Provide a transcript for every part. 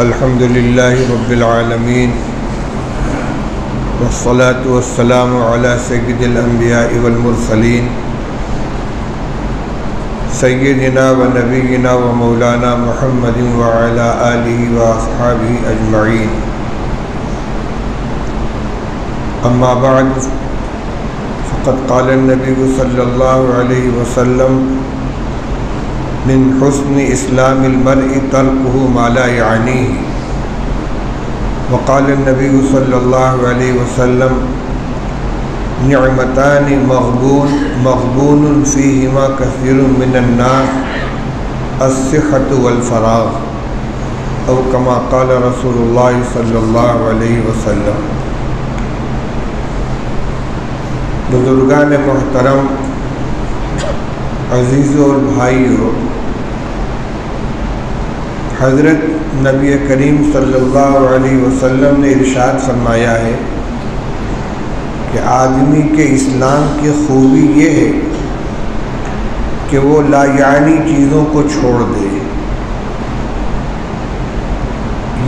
الحمد للہ رب العالمین والصلاة والسلام علی سید الانبیاء والمرسلین سیدنا و نبینا و مولانا محمد وعلی آلہ و اصحابہ اجمعین. اما بعد فقد قال النبی صلی اللہ علیہ وسلم من حسن اسلام المرء ترکہ ما لا یعنیہ. وقال النبی صلی اللہ علیہ وسلم نعمتان مغبون فیہما کثیر من الناس الصحۃ والفراغ او کما قال رسول اللہ صلی اللہ علیہ وسلم. بزرگان محترم، عزیزوں اور بھائیوں، حضرت نبی کریم صلی اللہ علیہ وسلم نے ارشاد فرمایا ہے کہ آدمی کے اسلام کی خوبی یہ ہے کہ وہ لا یعنی چیزوں کو چھوڑ دے.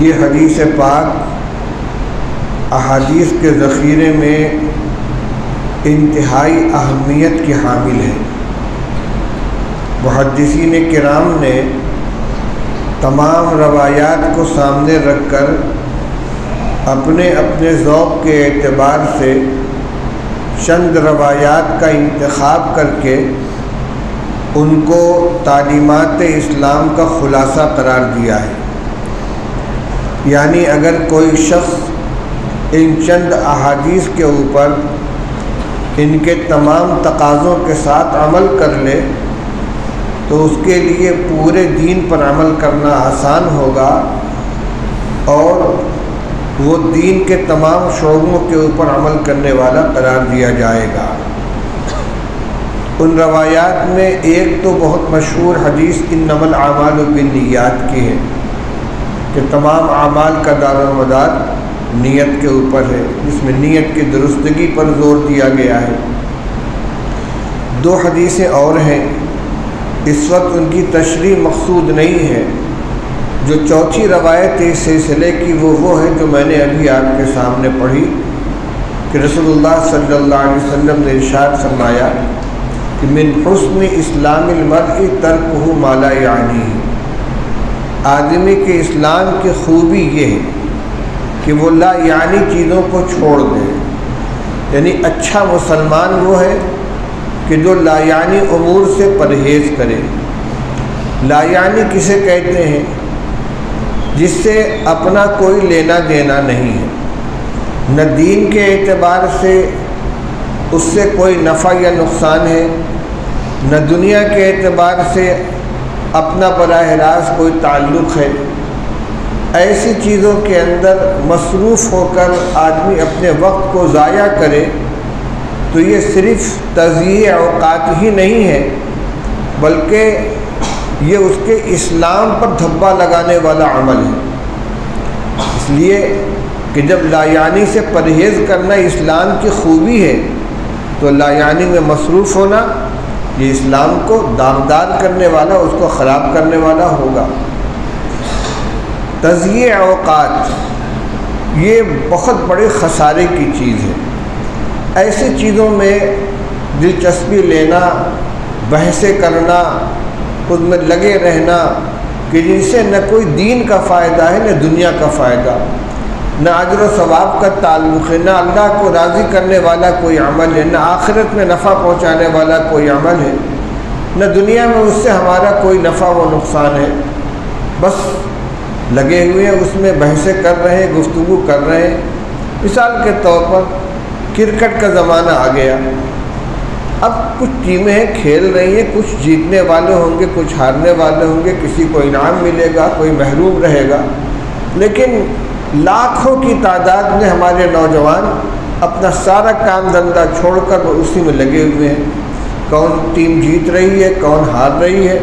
یہ حدیث پاک احادیث کے ذخیرے میں انتہائی اہمیت کی حامل ہے. محدثین کرام نے تمام روایات کو سامنے رکھ کر اپنے اپنے ذوق کے اعتبار سے چند روایات کا انتخاب کر کے ان کو تعلیمات اسلام کا خلاصہ قرار دیا ہے. یعنی اگر کوئی شخص ان چند احادیث کے اوپر ان کے تمام تقاضوں کے ساتھ عمل کر لے تو اس کے لیے پورے دین پر عمل کرنا آسان ہوگا اور وہ دین کے تمام شعبوں کے اوپر عمل کرنے والا قرار دیا جائے گا. ان روایات میں ایک تو بہت مشہور حدیث انما الاعمال بالنیات کی ہے کہ تمام اعمال کا دار و مدار نیت کے اوپر ہے، جس میں نیت کی درستگی پر زور دیا گیا ہے. دو حدیثیں اور ہیں، اس وقت ان کی تشریح مقصود نہیں ہے. جو چوتھی روایت اس سلسلے کی وہ ہے جو میں نے ابھی آپ کے سامنے پڑھی کہ رسول اللہ صلی اللہ علیہ وسلم نے ارشاد فرمایا کہ من حسن اسلام المرء ترکہ ما لا یعنیہ. آدمی کے اسلام کی خوبی یہ ہے کہ وہ لا یعنی چیزوں کو چھوڑ دے. یعنی اچھا مسلمان وہ ہے کہ جو لا یعنی امور سے پرہیز کرے. لا یعنی کسے کہتے ہیں؟ جس سے اپنا کوئی لینا دینا نہیں ہے، نہ دین کے اعتبار سے اس سے کوئی نفع یا نقصان ہے، نہ دنیا کے اعتبار سے اپنا براہ راست کوئی تعلق ہے. ایسی چیزوں کے اندر مصروف ہو کر آدمی اپنے وقت کو ضائع کرے تو یہ صرف تضییع اوقات ہی نہیں ہے بلکہ یہ اس کے اسلام پر دھبا لگانے والا عمل ہے. اس لیے کہ جب لا یعنی سے پرہیز کرنا اسلام کی خوبی ہے تو لا یعنی میں مصروف ہونا یہ اسلام کو داغدار کرنے والا، اس کو خراب کرنے والا ہوگا. تضییع اوقات یہ بہت بڑے خسارے کی چیز ہے. ایسی چیزوں میں دلچسپی لینا، بحثیں کرنا، خود میں لگے رہنا کہ جن سے نہ کوئی دین کا فائدہ ہے نہ دنیا کا فائدہ، نہ اجر و ثواب کا تعلق ہے، نہ اللہ کو راضی کرنے والا کوئی عمل ہے، نہ آخرت میں نفع پہنچانے والا کوئی عمل ہے، نہ دنیا میں اس سے ہمارا کوئی نفع و نقصان ہے. بس لگے ہوئے ہیں اس میں، بحثیں کر رہے ہیں، گفتگو کر رہے ہیں. مثال کے طور پر کرکٹ کا زمانہ آ گیا. اب کچھ ٹیمیں کھیل رہی ہیں، کچھ جیتنے والے ہوں گے، کچھ ہارنے والے ہوں گے، کسی کو انعام ملے گا، کوئی محروم رہے گا. لیکن لاکھوں کی تعداد میں ہمارے نوجوان اپنا سارا کام دھندا چھوڑ کر وہ اسی میں لگے ہوئے ہیں. کون ٹیم جیت رہی ہے، کون ہار رہی ہے،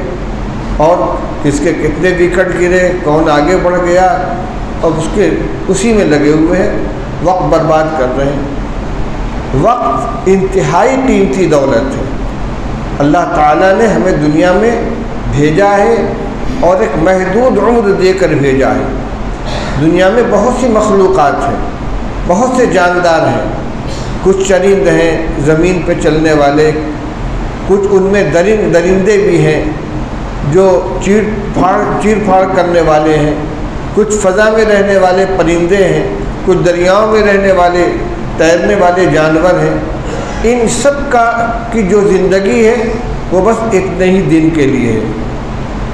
اور کس کے کتنے وکٹ گرے، کون آگے بڑھ گیا، اور اسی میں لگے ہوئے ہیں، وقت برباد کر رہے ہیں. وقت انتہائی قیمتی دولت ہے. اللہ تعالیٰ نے ہمیں دنیا میں بھیجا ہے اور ایک محدود عمر دے کر بھیجا ہے. دنیا میں بہت سی مخلوقات ہیں، بہت سے جاندار ہیں، کچھ چرند ہیں زمین پہ چلنے والے، کچھ ان میں درندے بھی ہیں جو چیر پھاڑ کرنے والے ہیں، کچھ فضا میں رہنے والے پرندے ہیں، کچھ دریاؤں میں رہنے والے تیرنے والے جانور ہیں۔ ان سب کی جو زندگی ہے وہ بس اتنے ہی دن کے لیے ہے،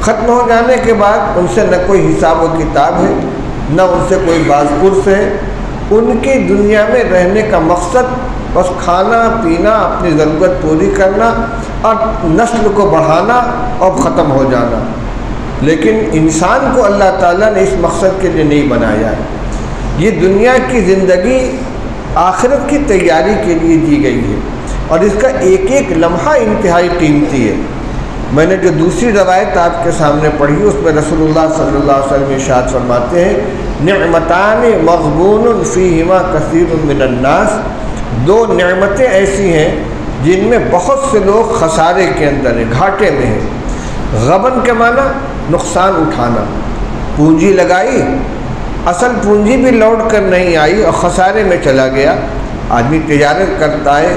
ختم ہو جانے کے بعد ان سے نہ کوئی حساب و کتاب ہے، نہ ان سے کوئی باز پرس ہے۔ ان کی دنیا میں رہنے کا مقصد بس کھانا پینا، اپنی ضرورت پوری کرنا اور نسل کو بڑھانا اور ختم ہو جانا۔ لیکن انسان کو اللہ تعالیٰ نے اس مقصد کے لیے نہیں بنایا ہے۔ یہ دنیا کی زندگی آخرت کی تیاری کے لیے دی گئی ہے، اور اس کا ایک ایک لمحہ انتہائی قیمتی ہے۔ میں نے جو دوسری روایت آپ کے سامنے پڑھی اس میں رسول اللہ صلی اللہ علیہ وسلم ارشاد فرماتے ہیں، نعمتان مغبون فیہما کثیر من الناس، دو نعمتیں ایسی ہیں جن میں بہت سے لوگ خسارے کے اندر ہیں، گھاٹے میں ہیں۔ غبن کے معنی نقصان اٹھانا، پونجی لگائی، اصل پونجی بھی لوٹ کر نہیں آئی اور خسارے میں چلا گیا۔ آدمی تجارت کرتا ہے،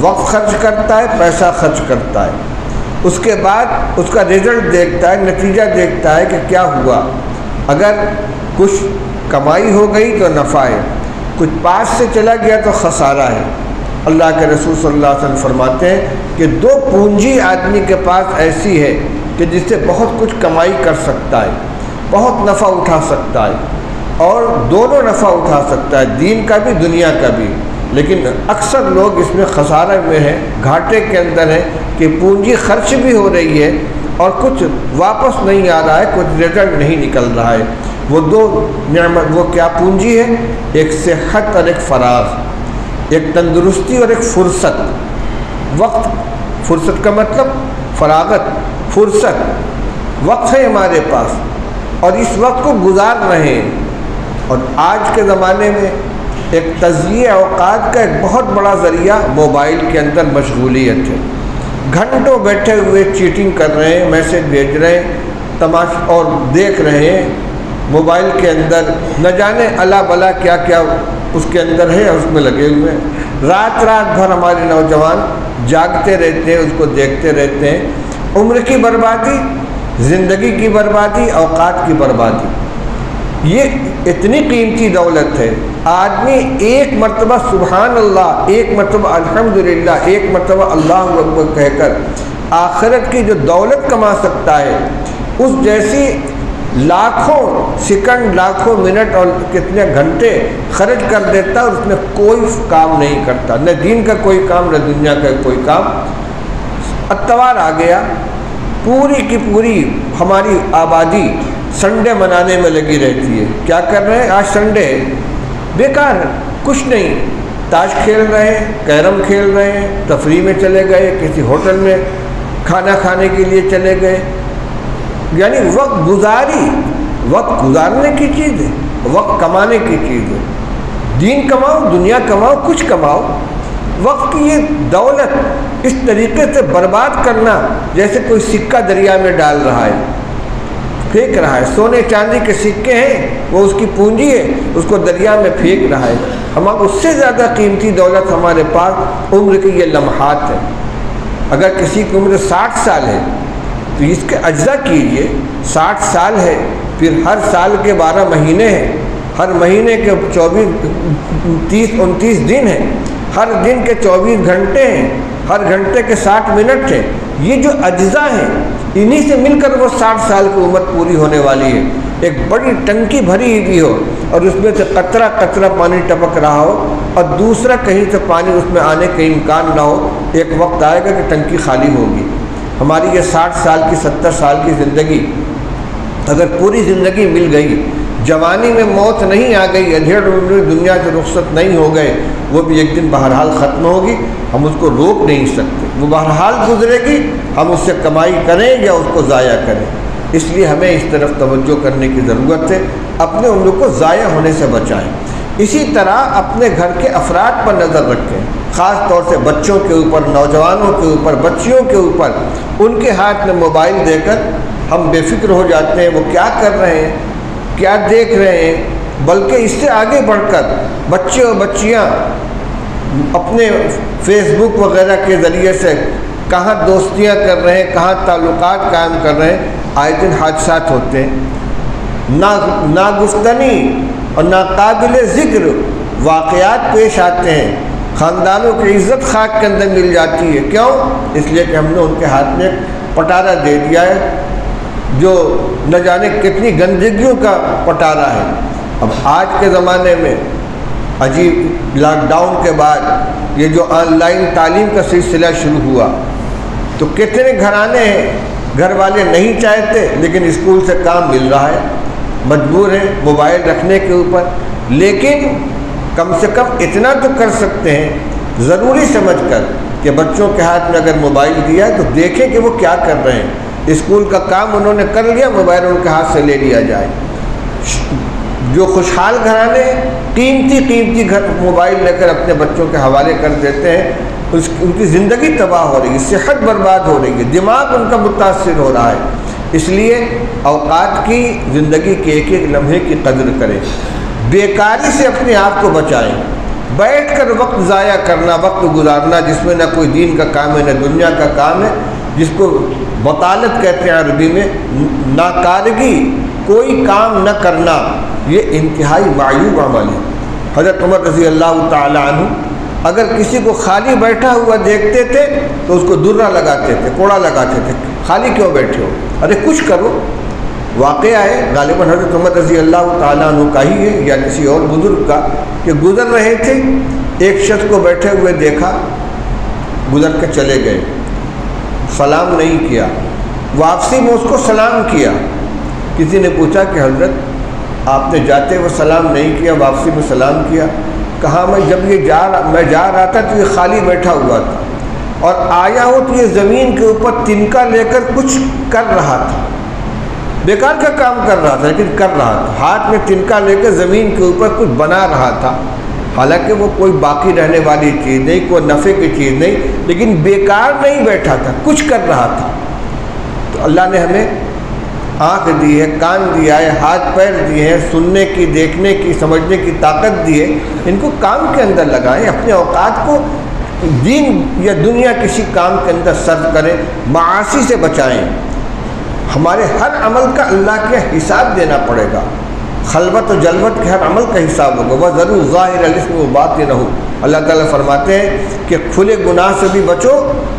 وقت خرچ کرتا ہے، پیسہ خرچ کرتا ہے، اس کے بعد اس کا رزلٹ دیکھتا ہے، نتیجہ دیکھتا ہے کہ کیا ہوا۔ اگر کچھ کمائی ہو گئی تو نفع ہے، کچھ پاس سے چلا گیا تو خسارہ ہے۔ اللہ کے رسول صلی اللہ علیہ وسلم فرماتے ہیں کہ دو پونجی آدمی کے پاس ایسی ہے کہ جس سے بہت کچھ کمائی کر سکتا ہے، بہت نفع اٹھا سکتا ہے، اور دونوں نفع اٹھا سکتا ہے، دین کا بھی دنیا کا بھی۔ لیکن اکثر لوگ اس میں خسارے میں ہیں، گھاٹے کے اندر ہیں کہ پونجی خرچ بھی ہو رہی ہے اور کچھ واپس نہیں آ رہا ہے، کچھ رزلٹ نہیں نکل رہا ہے۔ وہ دو نعمت، وہ کیا پونجی ہے؟ ایک صحت اور ایک فراغ، ایک تندرستی اور ایک فرصت۔ وقت، فرصت کا مطلب فراغت، فرصت، وقت ہے ہمارے پاس اور اس وقت کو گزار رہے ہیں۔ اور آج کے زمانے میں ایک تضییع اوقات کا ایک بہت بڑا ذریعہ موبائل کے اندر مشغولیت ہے۔ گھنٹوں بیٹھے ہوئے چیٹنگ کر رہے ہیں، میسج بھیج رہے ہیں، تماشا اور دیکھ رہے ہیں موبائل کے اندر، نہ جانے اللہ بلا کیا کیا اس کے اندر ہے، اس میں لگے ہوئے ہیں۔ رات بھر ہمارے نوجوان جاگتے رہتے ہیں، اس کو دیکھتے رہتے ہیں۔ عمر کی بربادی، زندگی کی بربادی، اوقات کی بربادی۔ یہ اتنی قیمتی دولت ہے، آدمی ایک مرتبہ سبحان اللہ، ایک مرتبہ الحمدللہ، ایک مرتبہ اللہ اکبر کہہ کر آخرت کی جو دولت کما سکتا ہے، اس جیسی لاکھوں سیکنڈ، لاکھوں منٹ اور کتنے گھنٹے خرچ کر دیتا اور اس میں کوئی کام نہیں کرتا، نہ دین کا کوئی کام، نہ دنیا کا کوئی کام۔ اتوار آ گیا، پوری کی پوری ہماری آبادی سنڈے منانے میں لگی رہتی ہے۔ کیا کر رہے ہیں؟ آج سنڈے ہے، بیکار ہے، کچھ نہیں، تاش کھیل رہے ہیں، کیرم کھیل رہے ہیں، تفریح میں چلے گئے، کسی ہوٹل میں کھانا کھانے کے لیے چلے گئے۔ یعنی وقت گزاری، وقت گزارنے کی چیز ہے، وقت کمانے کی چیز ہے۔ دین کماؤ، دنیا کماؤ، کچھ کماؤ، وقت کی یہ دولت اس طریقے سے برباد کرنا جیسے کوئی سکہ دریا میں ڈال رہا ہے، پھینک رہا ہے۔ سونے چاندی کے سکے ہیں، وہ اس کی پونجی ہے، اس کو دریا میں پھینک رہا ہے۔ اس سے زیادہ قیمتی دولت ہمارے پاس عمر کی یہ لمحات ہے۔ اگر کسی کی عمر 60 سال ہے تو اس کے اجزا کیجئے، 60 سال ہے، پھر ہر سال کے 12 مہینے ہیں، ہر مہینے کے 29 دن ہیں، ہر دن کے 24 گھنٹے ہیں، ہر گھنٹے کے 60 منٹ ہیں۔ یہ جو اجزا ہیں، انہی سے مل کر وہ 60 سال کی عمر پوری ہونے والی ہے۔ ایک بڑی ٹنکی بھری ہوئی ہو اور اس میں سے قطرہ قطرہ پانی ٹپک رہا ہو اور دوسرا کہیں سے پانی اس میں آنے کا امکان نہ ہو، ایک وقت آئے گا کہ ٹنکی خالی ہوگی۔ ہماری یہ 60 سال کی 70 سال کی زندگی اگر پوری زندگی مل گئی، جوانی میں موت نہیں آ گئی، ادھیڑ دنیا سے رخصت نہیں ہو گئے، وہ بھی ایک دن بہرحال ختم ہوگی، ہم اس کو روک نہیں سکتے، وہ بہرحال گزرے گی، ہم اس سے کمائی کریں یا اس کو ضائع کریں۔ اس لیے ہمیں اس طرف توجہ کرنے کی ضرورت ہے، اپنے عمر کو ضائع ہونے سے بچائیں۔ اسی طرح اپنے گھر کے افراد پر نظر رکھیں، خاص طور سے بچوں کے اوپر، نوجوانوں کے اوپر، بچیوں کے اوپر۔ ان کے ہاتھ میں موبائل دے کر ہم بے فکر ہو جاتے ہیں، وہ کیا کر رہے ہیں، کیا دیکھ رہے ہیں، بلکہ اس سے آگے بڑھ کر بچے اور بچیاں اپنے فیس بک وغیرہ کے ذریعے سے کہاں دوستیاں کر رہے ہیں، کہاں تعلقات قائم کر رہے ہیں، آئے دن حادثات ہوتے ہیں، ناگفتنی اور ناقابل ذکر واقعات پیش آتے ہیں، خاندانوں کی عزت خاک کے اندر مل جاتی ہے۔ کیوں؟ اس لیے کہ ہم نے ان کے ہاتھ میں پٹارا دے دیا ہے جو نہ جانے کتنی گندگیوں کا پٹارا ہے۔ اب آج کے زمانے میں عجیب لاک ڈاؤن کے بعد یہ جو آن لائن تعلیم کا سلسلہ شروع ہوا تو کتنے گھرانے ہیں، گھر والے نہیں چاہتے لیکن اسکول سے کام مل رہا ہے، مجبور ہیں موبائل رکھنے کے اوپر، لیکن کم سے کم اتنا تو کر سکتے ہیں ضروری سمجھ کر کہ بچوں کے ہاتھ میں اگر موبائل دیا ہے تو دیکھیں کہ وہ کیا کر رہے ہیں، اسکول کا کام انہوں نے کر لیا، موبائل ان کے ہاتھ سے لے لیا جائے۔ جو خوشحال گھرانے قیمتی موبائل لے کر اپنے بچوں کے حوالے کر دیتے ہیں، ان کی زندگی تباہ ہو رہی ہے، صحت برباد ہو رہی ہے، دماغ ان کا متاثر ہو رہا ہے۔ اس لیے اوقات کی، زندگی کے ایک ایک لمحے کی قدر کریں، بیکاری سے اپنے آپ کو بچائیں۔ بیٹھ کر وقت ضائع کرنا، وقت گزارنا جس میں نہ کوئی دین کا کام ہے نہ دنیا کا کام ہے، جس کو بطالت کہتے ہیں عربی میں، ناکارگی، کوئی کام نہ کرنا، یہ انتہائی معیوب عمل ہے۔ حضرت عمر رضی اللہ تعالی عنہ اگر کسی کو خالی بیٹھا ہوا دیکھتے تھے تو اس کو درہ لگاتے تھے، کوڑا لگاتے تھے، خالی کیوں بیٹھے ہو، ارے کچھ کرو۔ واقعہ ہے غالباً حضرت عمر رضی اللہ تعالیٰ عنہ کا ہی ہے یا کسی اور بزرگ کا، کہ گزر رہے تھے، ایک شخص کو بیٹھے ہوئے دیکھا، گزر کے چلے گئے، سلام نہیں کیا، واپسی میں اس کو سلام کیا۔ کسی نے پوچھا کہ حضرت آپ نے جاتے ہوئے سلام نہیں کیا، واپسی میں سلام کیا؟ کہا میں جب یہ جا رہا تھا تو یہ خالی بیٹھا ہوا تھا، اور آیا ہوں تو یہ زمین کے اوپر تنکا لے کر کچھ کر رہا تھا، بیکار کا کام کر رہا تھا لیکن کر رہا تھا، ہاتھ میں تنکا لے کر زمین کے اوپر کچھ بنا رہا تھا، حالانکہ وہ کوئی باقی رہنے والی چیز نہیں، کوئی نفع کی چیز نہیں، لیکن بیکار نہیں بیٹھا تھا، کچھ کر رہا تھا۔ تو اللہ نے ہمیں آنکھ دی ہے، کان دیا ہے، ہاتھ پیر دیے ہیں، سننے کی، دیکھنے کی، سمجھنے کی طاقت دی ہے، ان کو کام کے اندر لگائیں، اپنے اوقات کو دین یا دنیا کسی کام کے اندر صرف کریں، معاصی سے بچائیں۔ ہمارے ہر عمل کا اللہ کے حساب دینا پڑے گا، خلوت و جلوت کے ہر عمل کا حساب ہوگا، وہ ضرور ظاہر الاسم و باطن رہو۔ اللہ تعالیٰ فرماتے ہیں کہ کھلے گناہ سے بھی بچو،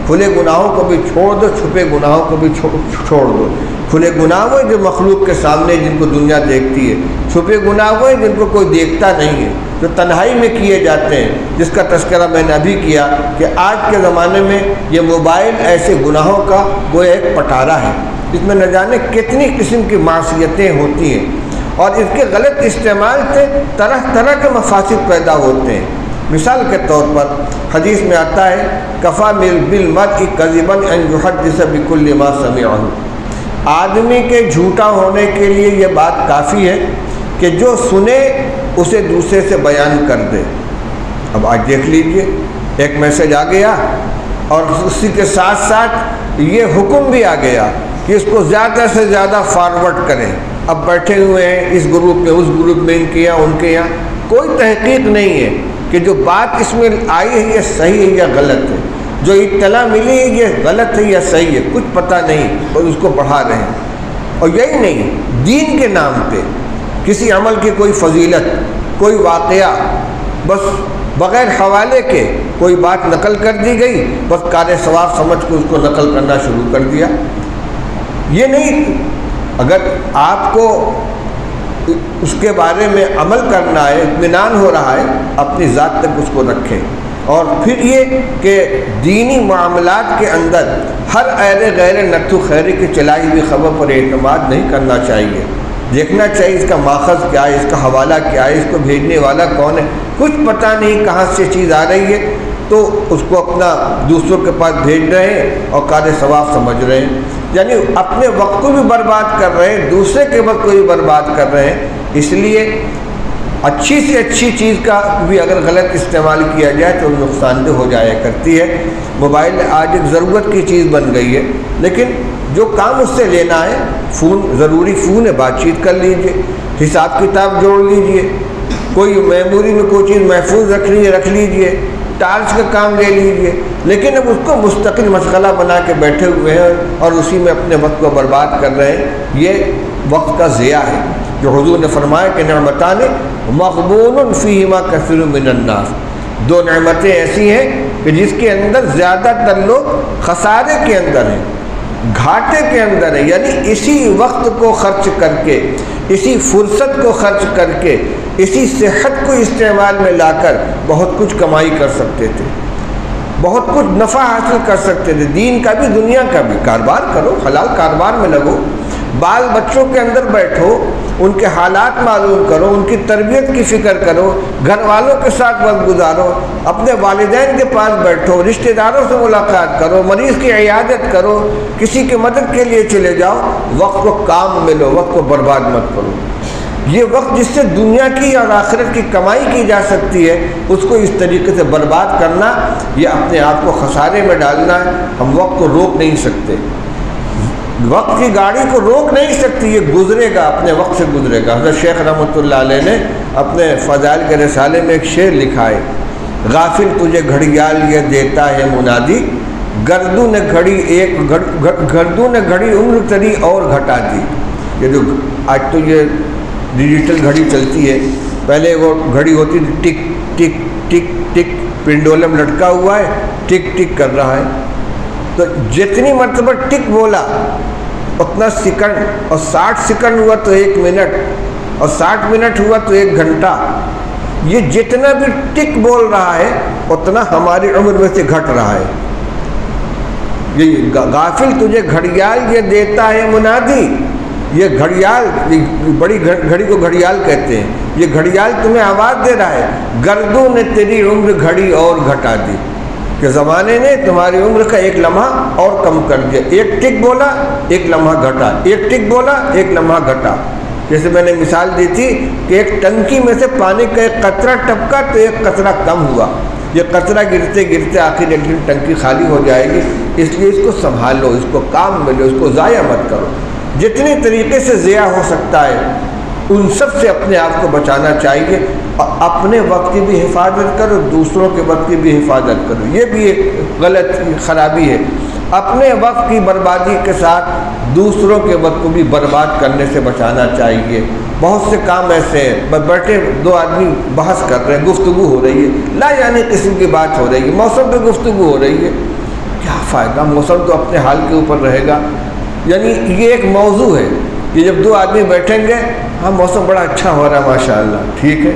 کھلے گناہوں کو بھی چھوڑ دو، چھپے گناہوں کو بھی چھوڑ دو۔ کھلے گناہ وہ جو مخلوق کے سامنے جن کو دنیا دیکھتی ہے، چھپے گناہ وہ جن کو کوئی دیکھتا نہیں ہے، جو تنہائی میں کیے جاتے ہیں، جس کا تذکرہ میں نے ابھی کیا کہ آج کے زمانے میں یہ موبائل ایسے گناہوں کا گویا ایک پٹارا ہے، جس میں نہ جانے کتنی قسم کی معصیتیں ہوتی ہیں، اور اس کے غلط استعمال سے طرح طرح کے مفاسد پیدا ہوتے ہیں۔ مثال کے طور پر حدیث میں آتا ہے کفا بالمرء کذبا ان یحدث بکل ما سمعہ، آدمی کے جھوٹا ہونے کے لیے یہ بات کافی ہے کہ جو سنے اسے دوسرے سے بیان کر دے۔ اب آج دیکھ لیجئے، ایک میسج آ گیا اور اسی کے ساتھ ساتھ یہ حکم بھی آ گیا کہ اس کو زیادہ سے زیادہ فارورڈ کریں۔ اب بیٹھے ہوئے ہیں اس گروپ میں، اس گروپ میں، ان کے یہاں ان کے یہاں، کوئی تحقیق نہیں ہے کہ جو بات اس میں آئی ہے یہ صحیح ہے یا غلط ہے، جو اطلاع ملی ہے یہ غلط ہے یا صحیح ہے، کچھ پتہ نہیں، اور اس کو بڑھا رہے ہیں۔ اور یہی نہیں، دین کے نام پہ کسی عمل کی کوئی فضیلت، کوئی واقعہ، بس بغیر حوالے کے کوئی بات نقل کر دی گئی، بس کار ثواب سمجھ کے اس کو نقل کرنا شروع کر دیا۔ یہ نہیں، اگر آپ کو اس کے بارے میں عمل کرنا ہے، اطمینان ہو رہا ہے، اپنی ذات تک اس کو رکھیں۔ اور پھر یہ کہ دینی معاملات کے اندر ہر ایرے غیر نتو خیری کی چلائی ہوئی خبر پر اعتماد نہیں کرنا چاہیے، دیکھنا چاہیے اس کا ماخذ کیا ہے، اس کا حوالہ کیا ہے، اس کو بھیجنے والا کون ہے، کچھ پتہ نہیں کہاں سے چیز آ رہی ہے، تو اس کو اپنا دوسروں کے پاس بھیج رہے ہیں اور کار ثواب سمجھ رہے ہیں، یعنی اپنے وقت کو بھی برباد کر رہے ہیں، دوسرے کے وقت کو بھی برباد کر رہے ہیں۔ اس لیے اچھی سے اچھی چیز کا بھی اگر غلط استعمال کیا جائے تو نقصان دہ ہو جایا کرتی ہے۔ موبائل آج ایک ضرورت کی چیز بن گئی ہے، لیکن جو کام اس سے لینا ہے، فون ضروری فون ہے، بات چیت کر لیجئے، حساب کتاب جوڑ لیجئے، کوئی میموری میں کوئی چیز محفوظ رکھ لیجئے، ٹارچ کا کام لے لیجئے، لیکن اب اس کو مستقل مشغلہ بنا کے بیٹھے ہوئے ہیں اور اسی میں اپنے وقت کو برباد کر رہے ہیں، یہ وقت کا ضیاع ہے۔ جو حضور نے فرمایا کہ نعمتان مغبون فیہما کثیر من الناس، دو نعمتیں ایسی ہیں کہ جس کے اندر زیادہ تر لوگ خسارے کے اندر ہیں، گھاٹے کے اندر ہیں، یعنی اسی وقت کو خرچ کر کے، اسی فرصت کو خرچ کر کے، اسی صحت کو استعمال میں لا کر بہت کچھ کمائی کر سکتے تھے، بہت کچھ نفع حاصل کر سکتے تھے، دین کا بھی دنیا کا بھی۔ کاروبار کرو، حلال کاروبار میں لگو، بال بچوں کے اندر بیٹھو، ان کے حالات معلوم کرو، ان کی تربیت کی فکر کرو، گھر والوں کے ساتھ وقت گزارو، اپنے والدین کے پاس بیٹھو، رشتہ داروں سے ملاقات کرو، مریض کی عیادت کرو، کسی کی مدد کے لیے چلے جاؤ، وقت کو کام میں لو، وقت کو برباد مت کرو۔ یہ وقت جس سے دنیا کی اور آخرت کی کمائی کی جا سکتی ہے، اس کو اس طریقے سے برباد کرنا، یہ اپنے آپ کو خسارے میں ڈالنا ہے۔ ہم وقت کو روک نہیں سکتے، وقت کی گاڑی کو روک نہیں سکتی، یہ گزرے گا، اپنے وقت سے گزرے گا۔ حضرت شیخ رحمۃ اللہ علیہ نے اپنے فضائل کے رسالے میں ایک شعر لکھا ہے، غافل تجھے گھڑیال یہ دیتا ہے منادی، گردوں نے گھڑی عمر تری اور گھٹا دی۔ یہ جو آج تو یہ ڈیجیٹل گھڑی چلتی ہے، پہلے وہ گھڑی ہوتی تھی ٹک ٹک ٹک ٹک، پنڈولم لٹکا ہوا ہے، ٹک ٹک کر رہا ہے، تو جتنی مرتبہ ٹک بولا اتنا سیکنڈ، اور 60 سیکنڈ ہوا تو 1 منٹ، اور 60 منٹ ہوا تو 1 گھنٹہ۔ یہ جتنا بھی ٹک بول رہا ہے اتنا ہماری عمر میں سے گھٹ رہا ہے۔ یہ غافل تجھے گھڑیال یہ دیتا ہے منادی، یہ گھڑیال، بڑی گھڑی کو گھڑیال کہتے ہیں، یہ گھڑیال تمہیں آواز دے رہا ہے، گردوں نے تیری عمر گھڑی اور گھٹا دی، کہ زمانے نے تمہاری عمر کا 1 لمحہ اور کم کر دیا۔ 1 ٹک بولا 1 لمحہ گھٹا، 1 ٹک بولا 1 لمحہ گھٹا۔ جیسے میں نے مثال دی تھی کہ ایک ٹنکی میں سے پانی کا 1 قطرہ ٹپکا تو 1 قطرہ کم ہوا، یہ قطرہ گرتے گرتے آخر ایک دن ٹنکی خالی ہو جائے گی۔ اس لیے اس کو سنبھالو، اس کو کام میں لو، اس کو ضائع مت کرو۔ جتنی طریقے سے ضیاع ہو سکتا ہے ان سب سے اپنے آپ کو بچانا چاہیے، اور اپنے وقت کی بھی حفاظت کرو، دوسروں کے وقت کی بھی حفاظت کرو۔ یہ بھی ایک غلط خرابی ہے، اپنے وقت کی بربادی کے ساتھ دوسروں کے وقت کو بھی برباد کرنے سے بچانا چاہیے۔ بہت سے کام ایسے ہیں، بیٹھے 2 آدمی بحث کر رہے ہیں، گفتگو ہو رہی ہے، لا یعنی قسم کی بات ہو رہی ہے، موسم پہ گفتگو ہو رہی ہے، کیا فائدہ، موسم تو اپنے حال کے اوپر رہے گا۔ یعنی یہ ایک موضوع ہے کہ جب 2 آدمی بیٹھیں گے، ہاں موسم بڑا اچھا ہو رہا ہے ماشاءاللہ، ٹھیک ہے،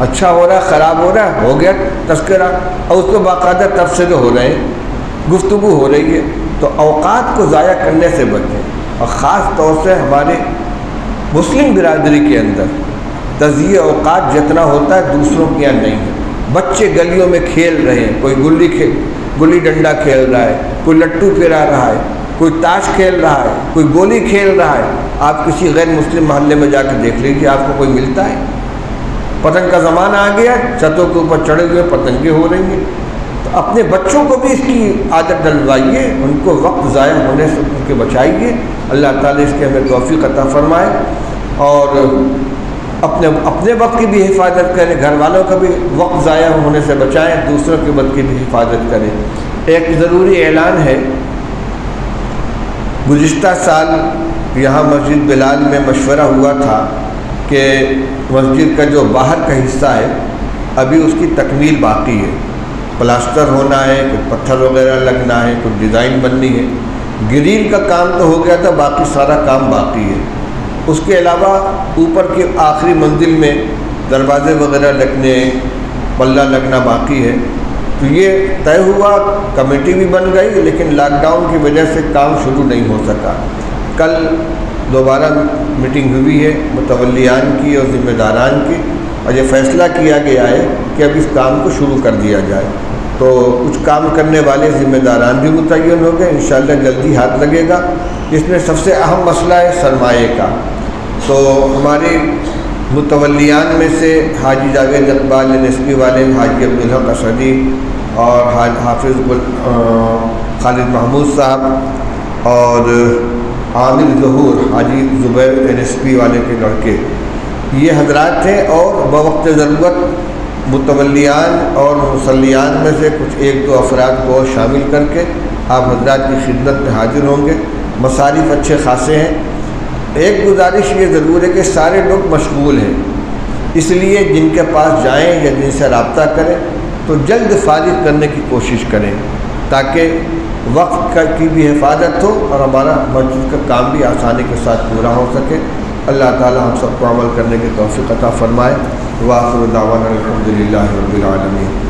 اچھا ہو رہا ہے، خراب ہو رہا ہے، ہو گیا تذکرہ، اور اس کو باقاعدہ تبصرے ہو رہے ہیں، گفتگو ہو رہی ہے۔ تو اوقات کو ضائع کرنے سے بچیں، اور خاص طور سے ہمارے مسلم برادری کے اندر تضییع اوقات جتنا ہوتا ہے دوسروں کے یہاں نہیں ہے۔ بچے گلیوں میں کھیل رہے ہیں، کوئی گلی ڈنڈا کھیل رہا ہے، کوئی لٹو پھرا رہا ہے، کوئی تاش کھیل رہا ہے، کوئی گولی کھیل رہا ہے۔ آپ کسی غیر مسلم محلے میں جا کے دیکھ لیجیے، آپ کو کوئی ملتا ہے؟ پتنگ کا زمانہ آ گیا، چھتوں کے اوپر چڑھے ہوئے پتنگیں ہو رہی ہیں۔ تو اپنے بچوں کو بھی اس کی عادت ڈلوائیے، ان کو وقت ضائع ہونے سے ان کے بچائیے۔ اللہ تعالیٰ اس کے ہمیں توفیق عطا فرمائے، اور اپنے وقت کی بھی حفاظت کریں، گھر والوں کا بھی وقت ضائع ہونے سے بچائیں، دوسروں کے وقت کی بھی حفاظت کریں۔ ایک ضروری اعلان ہے، گزشتہ سال یہاں مسجد بلال میں مشورہ ہوا تھا کہ مسجد کا جو باہر کا حصہ ہے ابھی اس کی تکمیل باقی ہے، پلاسٹر ہونا ہے، کچھ پتھر وغیرہ لگنا ہے، کچھ ڈیزائن بننی ہے۔ گرل کا کام تو ہو گیا تھا، باقی سارا کام باقی ہے۔ اس کے علاوہ اوپر کی آخری منزل میں دروازے وغیرہ لگنے، پلہ لگنا باقی ہے۔ تو یہ طے ہوا، کمیٹی بھی بن گئی، لیکن لاک ڈاؤن کی وجہ سے کام شروع نہیں ہو سکا۔ کل دوبارہ میٹنگ ہوئی ہے متولیان کی اور ذمہ داران کی، اور یہ فیصلہ کیا گیا ہے کہ اب اس کام کو شروع کر دیا جائے۔ تو کچھ کام کرنے والے ذمہ داران بھی متعین ہو گئے، انشاءاللہ جلدی ہاتھ لگے گا۔ اس میں سب سے اہم مسئلہ ہے سرمایے کا۔ تو ہمارے متولیان میں سے حاجی جاوید اقبال نسبی والے، حاجی عبدالحق اسدی اور حافظ خالد محمود صاحب، اور عامر ظہور حاجی زبیر نسبی والے کے لڑکے، یہ حضرات تھے، اور بوقت ضرورت متولیان اور مصلیان میں سے کچھ ایک دو افراد کو اور شامل کر کے آپ حضرات کی خدمت میں حاضر ہوں گے۔ مصارف اچھے خاصے ہیں۔ ایک گزارش یہ ضرور ہے کہ سارے لوگ مشغول ہیں، اس لیے جن کے پاس جائیں یا جن سے رابطہ کریں تو جلد فارغ کرنے کی کوشش کریں تاکہ وقت کی بھی حفاظت ہو اور ہمارا مسجد کا کام بھی آسانی کے ساتھ پورا ہو سکے۔ اللہ تعالی ہم سب کو عمل کرنے کی توفیق عطا فرمائے۔ وآخر دعوانا الحمدللہ رب العالمین۔